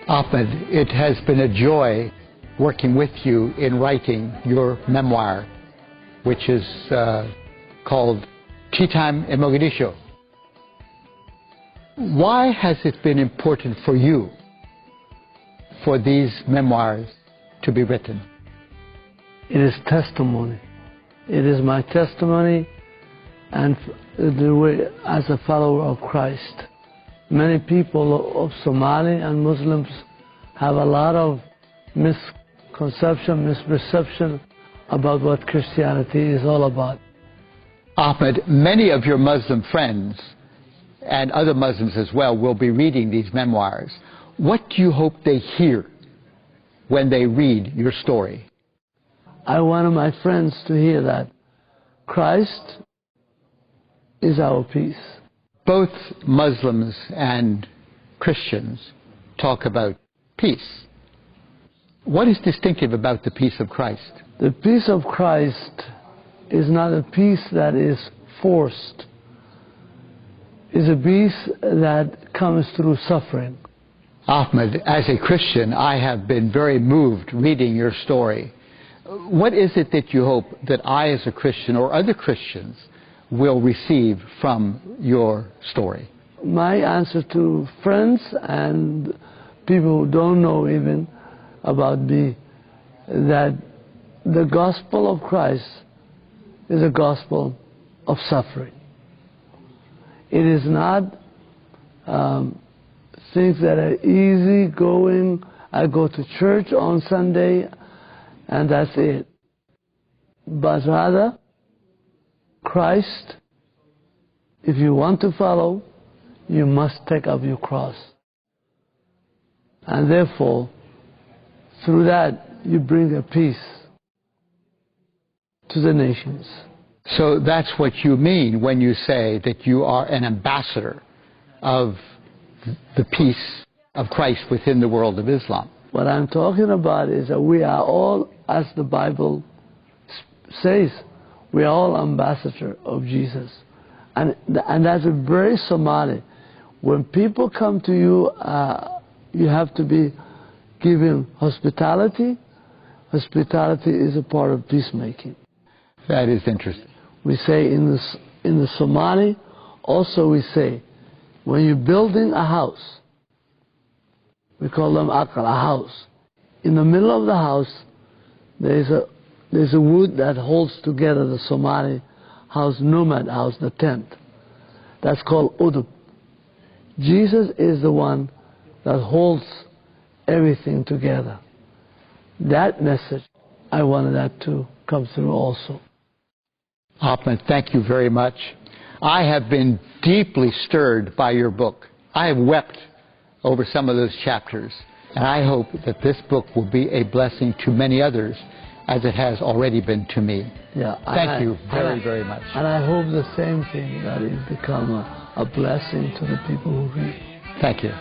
Ahmed, it has been a joy working with you in writing your memoir, which is called Tea Time in Mogadishu. Why has it been important for you for these memoirs to be written? It is testimony. It is my testimony, and the way as a follower of Christ. Many people of Somali and Muslims have a lot of misconception, misperception about what Christianity is all about. Ahmed, many of your Muslim friends and other Muslims as well will be reading these memoirs. What do you hope they hear when they read your story? I wanted my friends to hear that Christ is our peace. Both Muslims and Christians talk about peace. What is distinctive about the peace of Christ? The peace of Christ is not a peace that is forced. It's a peace that comes through suffering. Ahmed, as a Christian, I have been very moved reading your story. What is it that you hope that I, as a Christian, or other Christians, will receive from your story? My answer to friends and people who don't know even about me, that the gospel of Christ is a gospel of suffering. It is not things that are easy going. I go to church on Sunday and that's it. But rather, Christ, if you want to follow, you must take up your cross. And therefore, through that, you bring a peace to the nations. So that's what you mean when you say that you are an ambassador of the peace of Christ within the world of Islam. What I'm talking about is that we are all, as the Bible says, we are all ambassadors of Jesus. And that's very Somali. When people come to you, you have to be given hospitality. Hospitality is a part of peacemaking. That is interesting. We say in the Somali, also we say, when you're building a house, we call them akal, a house. In the middle of the house, there's a wood that holds together the Somali house, nomad house, the tent. That's called udub. Jesus is the one that holds everything together. That message, I wanted that to come through also. Ahmed, thank you very much. I have been deeply stirred by your book. I have wept over some of those chapters, and I hope that this book will be a blessing to many others, as it has already been to me. Yeah, Thank you very, very much. And I hope the same thing, that it become a blessing to the people who read. Thank you.